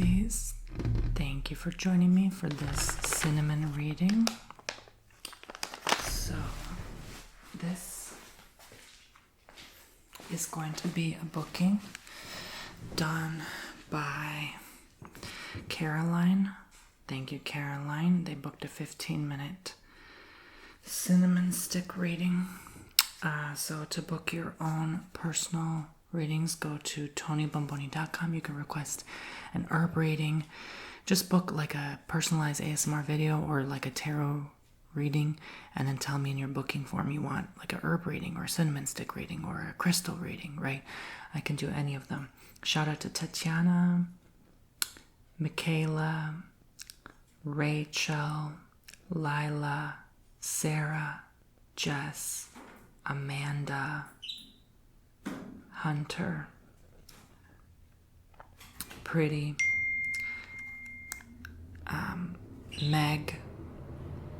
Poopsies. Thank you for joining me for this cinnamon reading. So, this is going to be a booking done by Caroline. Thank you, Caroline. They booked a 15-minute cinnamon stick reading. So to book your own personal readings, go to tonybomboni.com. You can request an herb reading. Just book like a personalized ASMR video or like a tarot reading, and then tell me in your booking form you want like a herb reading or a cinnamon stick reading or a crystal reading, right? I can do any of them. Shout out to Tatiana, Michaela, Rachel, Lila, Sarah, Jess, Amanda, Hunter, Pretty, Meg,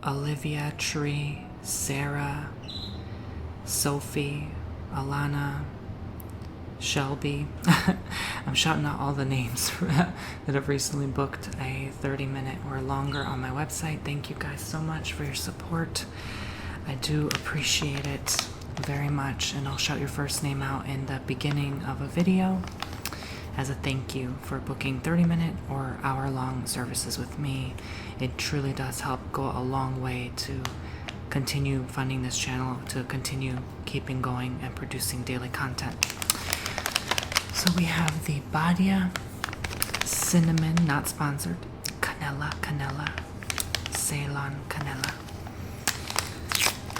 Olivia, Tree, Sarah, Sophie, Alana, Shelby. I'm shouting out all the names that have recently booked a 30-minute or longer on my website. Thank you guys so much for your support. I do appreciate it very much, and I'll shout your first name out in the beginning of a video as a thank you for booking 30-minute or hour-long services with me. It truly does help go a long way to continue funding this channel, to continue keeping going and producing daily content. So we have the Badia Cinnamon, not sponsored, Canela, Ceylon Canela.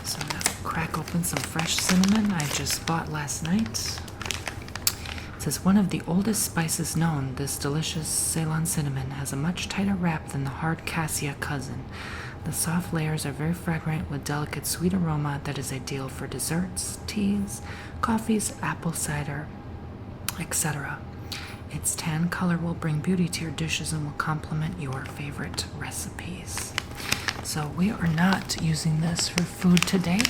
So I'm gonna crack open some fresh cinnamon I just bought last night. It says, one of the oldest spices known, this delicious Ceylon cinnamon has a much tighter wrap than the hard cassia cousin. The soft layers are very fragrant with delicate sweet aroma that is ideal for desserts, teas, coffees, apple cider, etc. Its tan color will bring beauty to your dishes and will complement your favorite recipes. So we are not using this for food today.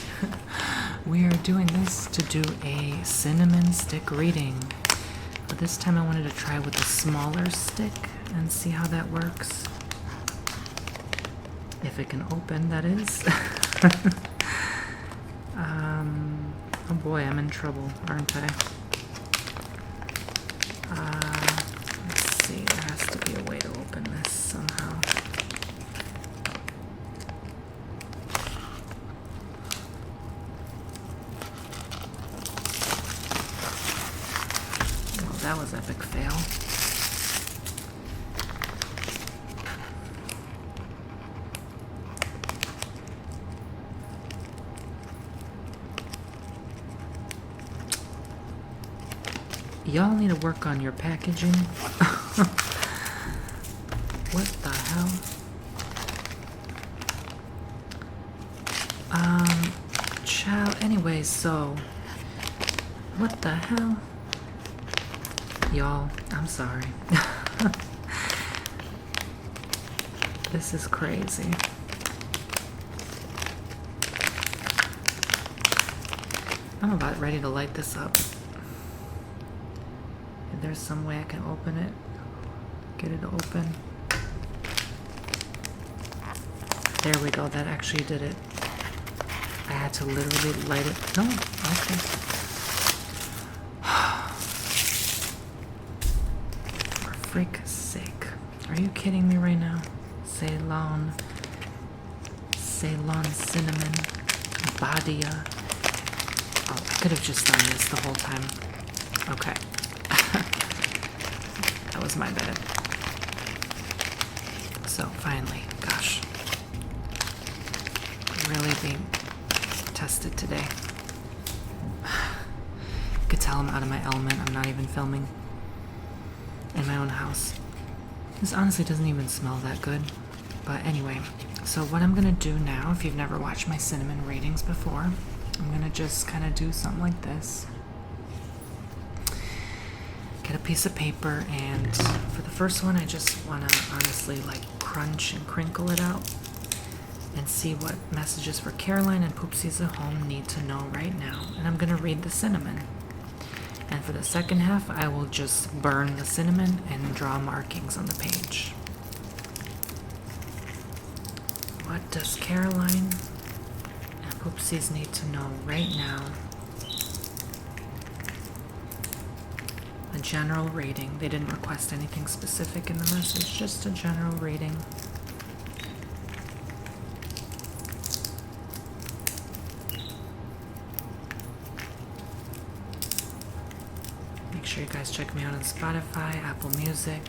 We are doing this to do a cinnamon stick reading. But this time I wanted to try with a smaller stick and see how that works. If it can open, that is. Oh boy, I'm in trouble, aren't I? Let's see, there has to be a way to open this somehow. Well, that was epic fail. Y'all need to work on your packaging. What the hell? Child, anyways, so what the hell? Y'all, I'm sorry. This is crazy. I'm about ready to light this up. If there's some way I can open it, get it open. There we go, that actually did it. I had to literally light it. No, okay. For freak's sake. Are you kidding me right now? Ceylon cinnamon, Badia. Oh, I could have just done this the whole time. Okay. That was my bad. So finally, gosh. Really being tested today. You could tell I'm out of my element. I'm not even filming in my own house. This honestly doesn't even smell that good. But anyway, so what I'm gonna do now, if you've never watched my cinnamon readings before, I'm gonna just kind of do something like this. Get a piece of paper, and for the first one I just want to honestly like crunch and crinkle it out and see what messages for Caroline and Poopsies at home need to know right now. And I'm going to read the cinnamon. And for the second half, I will just burn the cinnamon and draw markings on the page. What does Caroline and Poopsies need to know right now? A general reading. They didn't request anything specific in the message, just a general reading. Make sure you guys check me out on Spotify, Apple Music.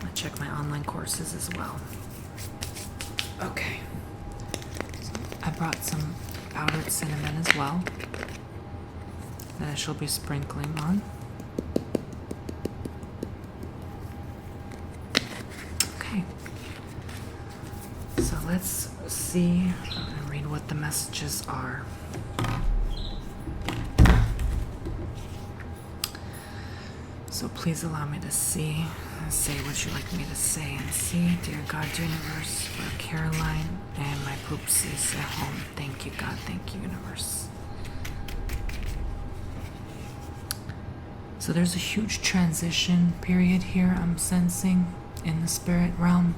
I check my online courses as well. Okay. I brought some powdered cinnamon as well that I shall be sprinkling on. Okay. So let's see and read what the messages are. So please allow me to see and say what you'd like me to say and see. Dear God, universe, for Caroline and my poopsies at home. Thank you, God. Thank you, universe. So there's a huge transition period here I'm sensing in the spirit realm.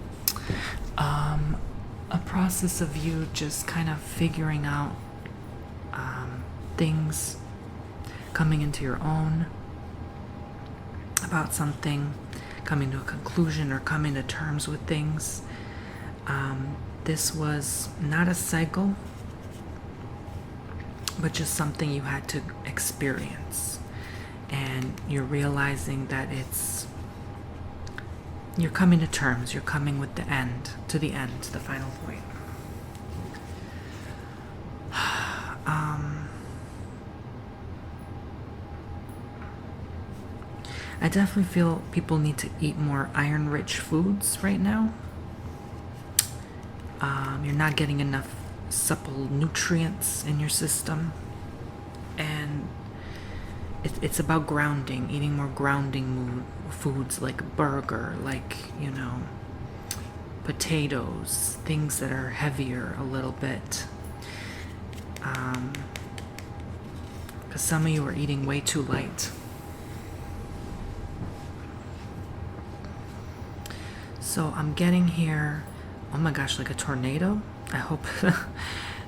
A process of you just kind of figuring out things, coming into your own about something, coming to a conclusion or coming to terms with things. This was not a cycle, but just something you had to experience. And you're realizing that you're coming to terms, you're coming with the end, to the final point. I definitely feel people need to eat more iron-rich foods right now. You're not getting enough supple nutrients in your system. And it's about grounding, eating more grounding foods like burger, like, potatoes, things that are heavier a little bit. Because some of you are eating way too light. So I'm getting here, oh my gosh, like a tornado. I hope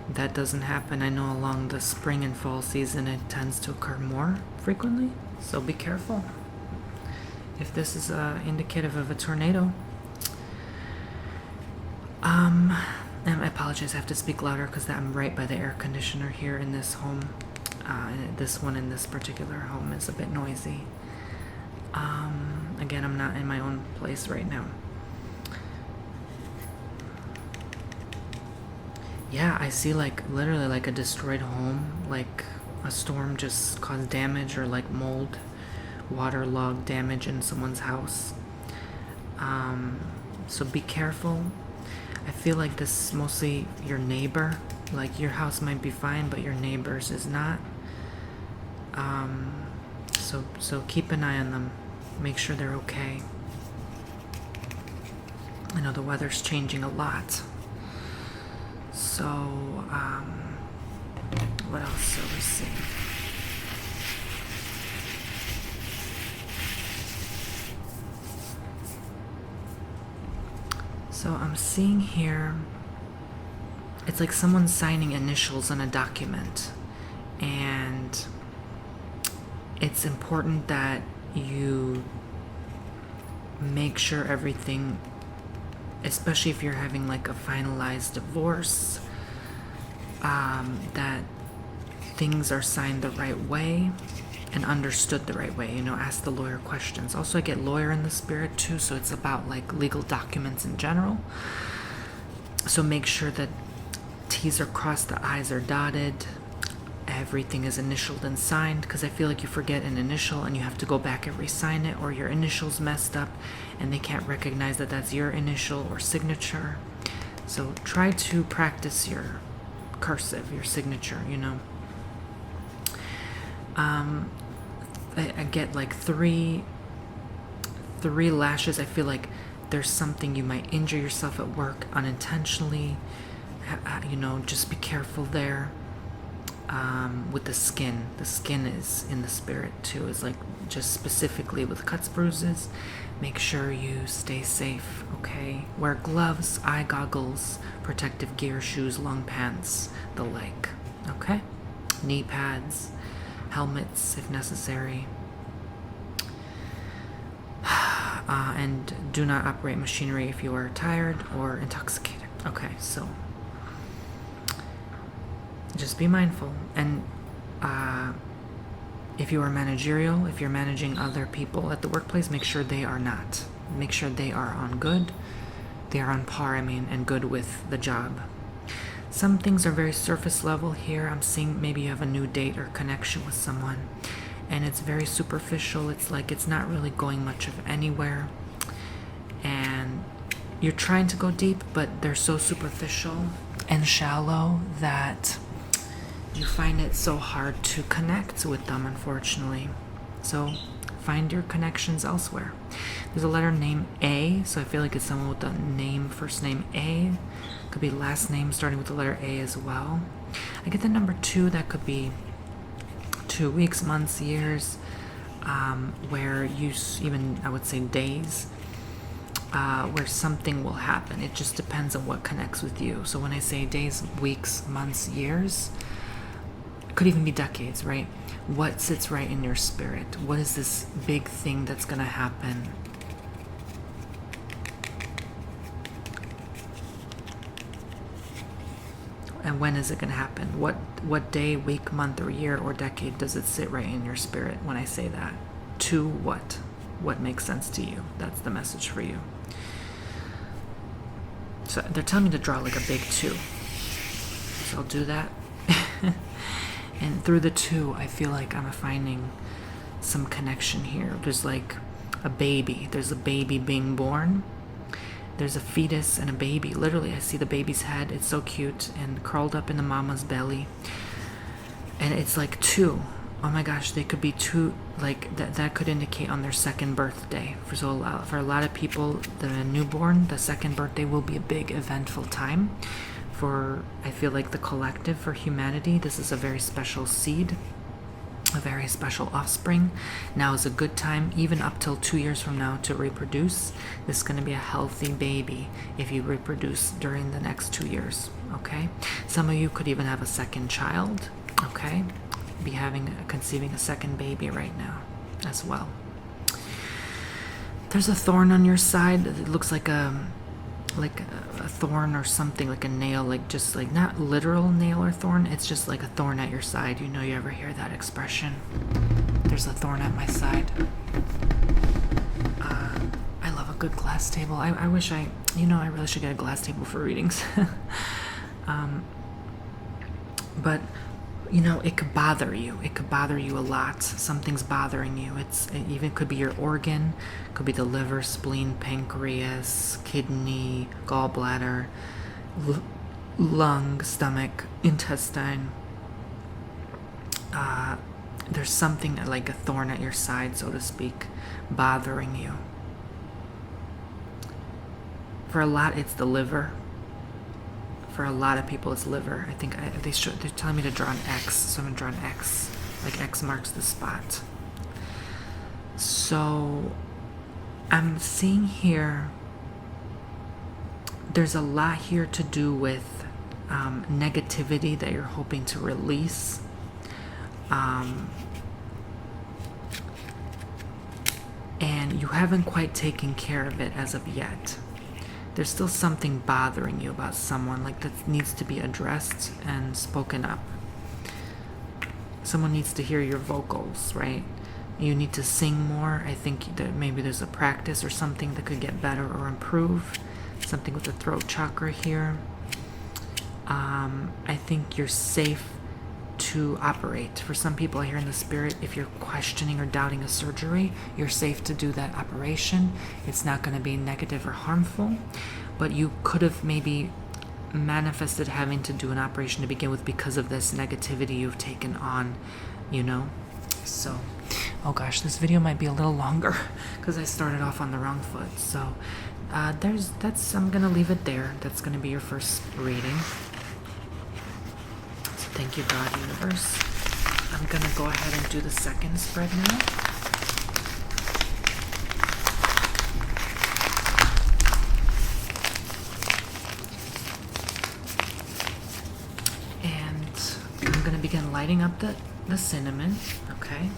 that doesn't happen. I know along the spring and fall season it tends to occur more frequently, so be careful if this is indicative of a tornado. And I apologize, I have to speak louder because I'm right by the air conditioner here in this home. This one in this particular home is a bit noisy. Again, I'm not in my own place right now. Yeah, I see literally like a destroyed home, like a storm just caused damage, or like mold, waterlogged damage in someone's house. So be careful. I feel like this is mostly your neighbor. Like your house might be fine, but your neighbor's is not. So keep an eye on them. Make sure they're okay. I know the weather's changing a lot. So, what else are we seeing? So I'm seeing here, it's like someone's signing initials on a document, and it's important that you make sure everything, especially if you're having like a finalized divorce, that things are signed the right way and understood the right way. Ask the lawyer questions. Also, I get lawyer in the spirit too, so it's about like legal documents in general. So make sure that T's are crossed, the I's are dotted, everything is initialed and signed, because I feel like you forget an initial and you have to go back and re-sign it, or your initial's messed up and they can't recognize that that's your initial or signature. So try to practice your cursive, your signature, I get like three lashes. I feel like there's something, you might injure yourself at work unintentionally. Just be careful there. with the skin. The skin is in the spirit too. Is like just specifically with cuts, bruises. Make sure you stay safe, okay? Wear gloves, eye goggles, protective gear, shoes, long pants, the like, okay? Knee pads, helmets if necessary. And do not operate machinery if you are tired or intoxicated. Okay, so just be mindful. And if you are managerial, if you're managing other people at the workplace, make sure they are not. Make sure they are on good. They are on par, and good with the job. Some things are very surface level here. I'm seeing maybe you have a new date or connection with someone, and it's very superficial. It's like it's not really going much of anywhere. And you're trying to go deep, but they're so superficial and shallow that you find it so hard to connect with them, unfortunately. So find your connections elsewhere. There's a letter named A, so I feel like it's someone with the name, first name A. Could be last name starting with the letter A as well. I get the number 2, that could be 2 weeks, months, years, where you even, I would say days, where something will happen. It just depends on what connects with you. So when I say days, weeks, months, years, it could even be decades, right? What sits right in your spirit? What is this big thing that's going to happen? And when is it going to happen? What day, week, month, or year, or decade does it sit right in your spirit when I say that? To what? What makes sense to you? That's the message for you. So they're telling me to draw like a big 2. So I'll do that. And through the 2, I feel like I'm finding some connection here. There's like a baby. There's a baby being born. There's a fetus and a baby. Literally, I see the baby's head. It's so cute and curled up in the mama's belly. And it's like 2. Oh my gosh, they could be 2. Like that could indicate on their second birthday. For a lot of people, the newborn, the second birthday will be a big eventful time. For, I feel like, the collective, for humanity, this is a very special seed, a very special offspring. Now is a good time, even up till 2 years from now, to reproduce. This is going to be a healthy baby if you reproduce during the next 2 years, okay? Some of you could even have a second child, okay? Be conceiving a second baby right now as well. There's a thorn on your side. It looks like a thorn or something, like a nail, like just like not literal nail or thorn. It's just like a thorn at your side. You know, you ever hear that expression? There's a thorn at my side. I love a good glass table. I wish I really should get a glass table for readings. But it could bother you. It could bother you a lot. Something's bothering you. It even could be your organ. It could be the liver, spleen, pancreas, kidney, gallbladder, lung, stomach, intestine. There's something like a thorn at your side, so to speak, bothering you. For a lot, it's the liver. For a lot of people, it's liver. I think they're telling me to draw an X, so I'm going to draw an X. Like X marks the spot. So I'm seeing here, there's a lot here to do with negativity that you're hoping to release. And you haven't quite taken care of it as of yet. There's still something bothering you about someone, like that needs to be addressed and spoken up. Someone needs to hear your vocals, right? You need to sing more. I think that maybe there's a practice or something that could get better or improve. Something with the throat chakra here. I think you're safe to operate. For some people here in the spirit, if you're questioning or doubting a surgery, you're safe to do that operation. It's not going to be negative or harmful, but you could have maybe manifested having to do an operation to begin with because of this negativity you've taken on, So, oh gosh, this video might be a little longer because I started off on the wrong foot. So I'm going to leave it there. That's going to be your first reading. So Thank you, God, universe. I'm going to go ahead and do the second spread now. And I'm going to begin lighting up the cinnamon, okay?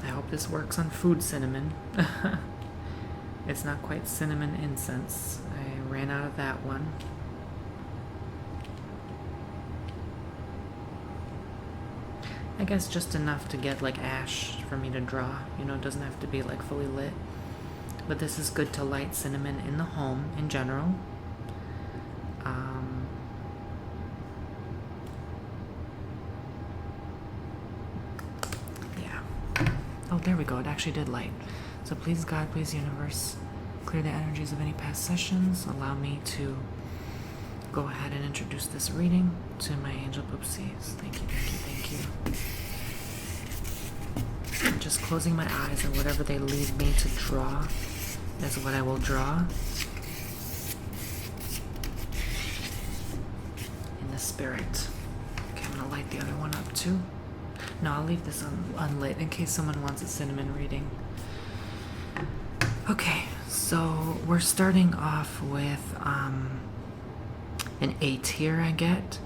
I hope this works on food cinnamon. It's not quite cinnamon incense. I ran out of that one. I guess just enough to get like ash for me to draw. You know, it doesn't have to be like fully lit. But this is good to light cinnamon in the home in general. Yeah. Oh, there we go. It actually did light. So please, God, please, universe, clear the energies of any past sessions. Allow me to go ahead and introduce this reading to my angel poopsies. Thank you, thank you, thank you. I'm just closing my eyes, and whatever they lead me to draw is what I will draw in the spirit. Okay, I'm gonna light the other one up too. No, I'll leave this unlit in case someone wants a cinnamon reading. Okay, so we're starting off with an 8 here, I get.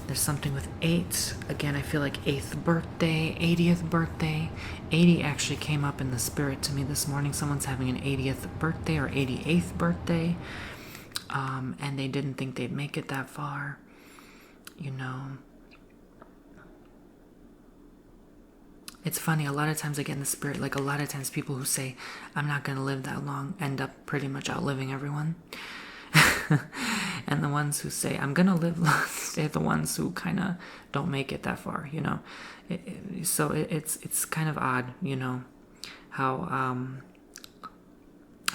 There's something with 8. Again, I feel like 8th birthday, 80th birthday. 80 actually came up in the spirit to me this morning. Someone's having an 80th birthday or 88th birthday. And they didn't think they'd make it that far. You know. It's funny, a lot of times I get in the spirit, like a lot of times people who say, I'm not going to live that long, end up pretty much outliving everyone. And the ones who say, I'm going to live long, they're the ones who kind of don't make it that far, you know. So it's kind of odd, you know, how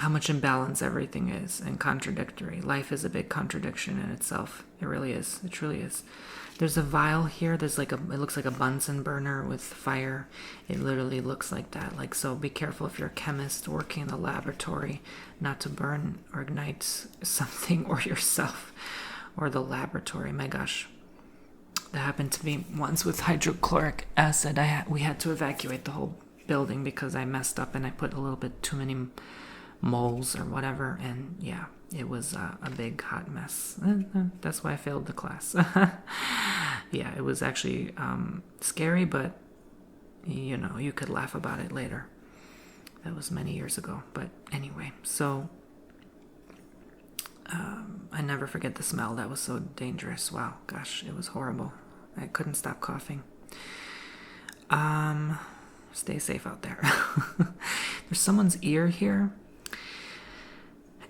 much imbalance everything is and contradictory. Life is a big contradiction in itself. It really is. It truly is. There's a vial here. There's like it looks like a Bunsen burner with fire. It literally looks like that. Like, so be careful if you're a chemist working in the laboratory not to burn or ignite something or yourself or the laboratory. My gosh. That happened to me once with hydrochloric acid. We had to evacuate the whole building because I messed up and I put a little bit too many moles or whatever, and yeah, it was a big hot mess. That's why I failed the class. Yeah, it was actually scary, but you know, you could laugh about it later. That was many years ago, but anyway, so I never forget the smell. That was so dangerous. Wow, gosh, it was horrible. I couldn't stop coughing. Stay safe out there. There's someone's ear here.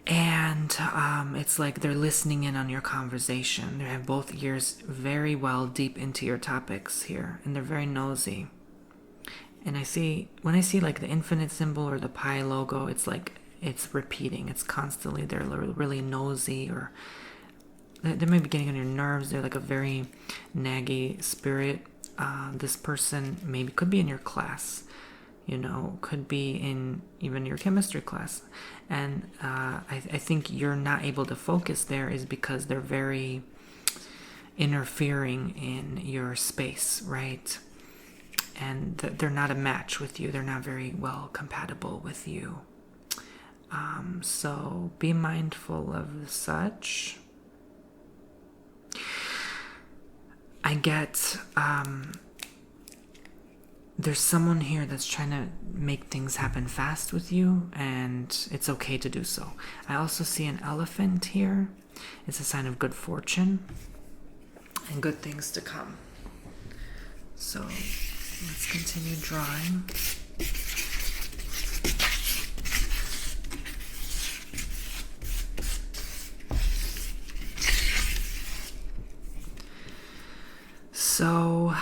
And it's like they're listening in on your conversation. They have both ears very well deep into your topics here. And they're very nosy. And when I see like the infinite symbol or the pi logo, it's like it's repeating. It's constantly, they're really nosy, or they may be getting on your nerves. They're like a very naggy spirit. This person could be in your class. You know, could be in even your chemistry class. And I think you're not able to focus there is because they're very interfering in your space, right? And they're not a match with you. They're not very well compatible with you. So be mindful of such. I get... there's someone here that's trying to make things happen fast with you, and it's okay to do so. I also see an elephant here. It's a sign of good fortune and good things to come. So let's continue drawing. So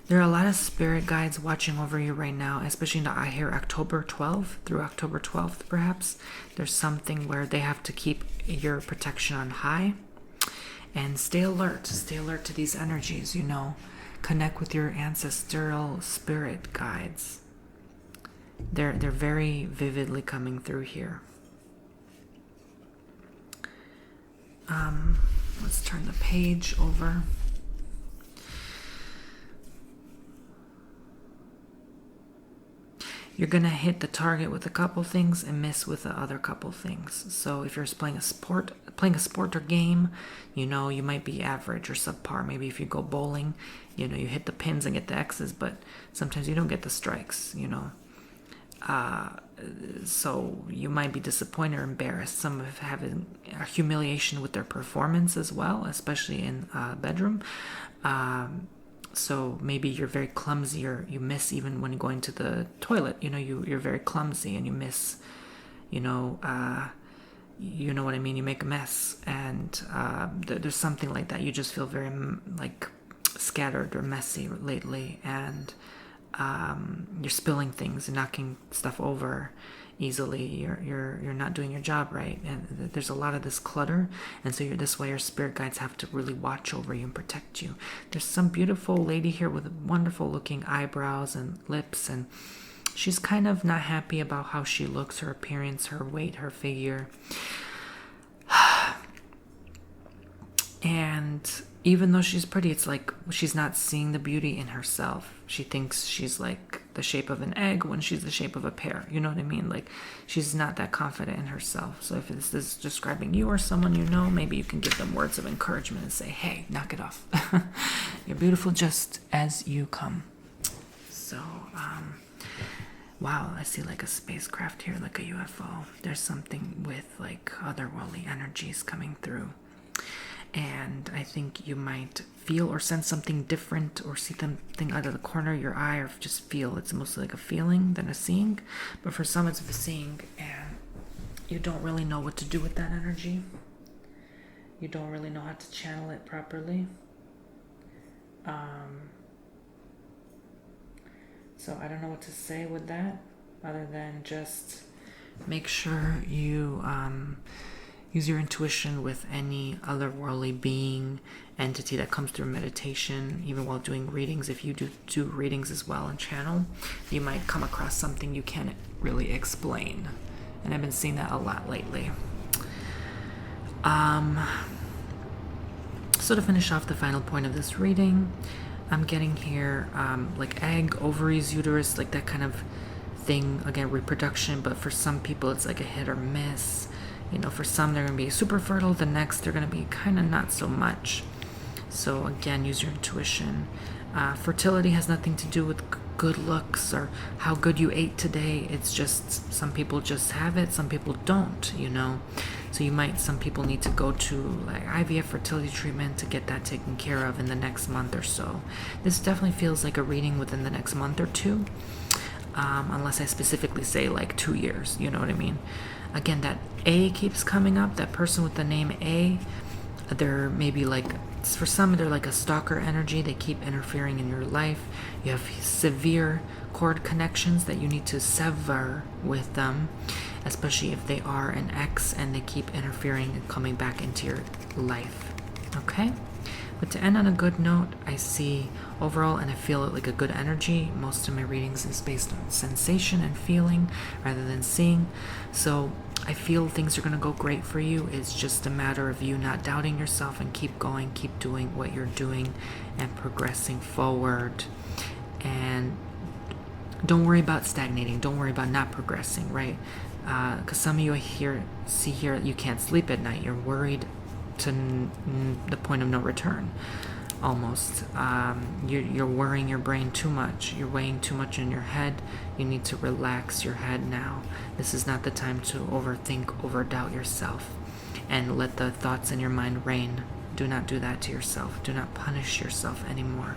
there are a lot of spirit guides watching over you right now, especially I hear October 12th through October 12th, perhaps. There's something where they have to keep your protection on high and stay alert to these energies, you know. Connect with your ancestral spirit guides. They're very vividly coming through here. Let's turn the page over. You're going to hit the target with a couple things and miss with the other couple things. So if you're playing a sport or game, you know, you might be average or subpar. Maybe if you go bowling, you know, you hit the pins and get the X's, but sometimes you don't get the strikes, you know. So you might be disappointed or embarrassed. Some of having a humiliation with their performance as well, especially in bedroom. So maybe you're very clumsy, or you miss even when going to the toilet. You know, you're very clumsy and you miss, you know what I mean? You make a mess, and there's something like that. You just feel very like scattered or messy lately, and you're spilling things and knocking stuff over easily. You're not doing your job right, and there's a lot of this clutter, and so this way your spirit guides have to really watch over you and protect you. There's some beautiful lady here with wonderful looking eyebrows and lips, and she's kind of not happy about how she looks, her appearance, her weight, her figure. And even though she's pretty, it's like she's not seeing the beauty in herself. She thinks she's like the shape of an egg when she's the shape of a pear. You know what I mean? Like, she's not that confident in herself. So if this is describing you or someone you know, maybe you can give them words of encouragement and say, hey, knock it off. You're beautiful just as you come. So, wow, I see like a spacecraft here, like a UFO. There's something with like otherworldly energies coming through. And I think you might feel or sense something different, or see something out of the corner of your eye, or just feel. It's mostly like a feeling than a seeing. But for some, it's a seeing, and you don't really know what to do with that energy. You don't really know how to channel it properly. So I don't know what to say with that, other than just make sure you use your intuition with any otherworldly being, entity that comes through meditation, even while doing readings. If you do readings as well and channel, you might come across something you can't really explain. And I've been seeing that a lot lately. So to finish off the final point of this reading, I'm getting here like egg, ovaries, uterus, like that kind of thing. Again, reproduction, but for some people it's like a hit or miss. You know, for some they're going to be super fertile, the next they're going to be kind of not so much. So again, use your intuition. Fertility has nothing to do with good looks or how good you ate today. It's just some people just have it, some people don't, you know. So some people need to go to like IVF fertility treatment to get that taken care of in the next month or so. This definitely feels like a reading within the next month or two, unless I specifically say like 2 years, you know what I mean? Again, that A keeps coming up, that person with the name A. They're maybe like, for some, they're like a stalker energy. They keep interfering in your life. You have severe cord connections that you need to sever with them, especially if they are an ex and they keep interfering and coming back into your life. Okay? But to end on a good note, I see overall, and I feel it like a good energy. Most of my readings is based on sensation and feeling rather than seeing. So I feel things are going to go great for you. It's just a matter of you not doubting yourself and keep going, keep doing what you're doing and progressing forward. And don't worry about stagnating. Don't worry about not progressing, right? Because some of you see here, you can't sleep at night. You're worried to the point of no return, almost. You're worrying your brain too much. You're weighing too much in your head. You need to relax your head now. This is not the time to overthink, overdoubt yourself, and let the thoughts in your mind reign. Do not do that to yourself. Do not punish yourself anymore.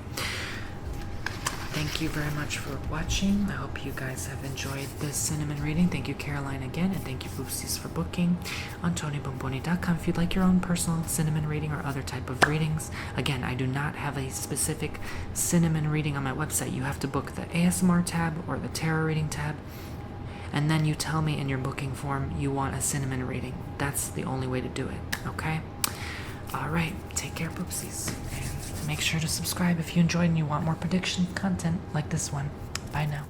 Thank you very much for watching. I hope you guys have enjoyed this cinnamon reading. Thank you, Caroline, again, and thank you, Boopsies, for booking on TonyBomboni.com if you'd like your own personal cinnamon reading or other type of readings. Again, I do not have a specific cinnamon reading on my website. You have to book the ASMR tab or the tarot reading tab, and then you tell me in your booking form you want a cinnamon reading. That's the only way to do it, okay? All right, take care, Boopsies, and make sure to subscribe if you enjoyed and you want more prediction content like this one. Bye now.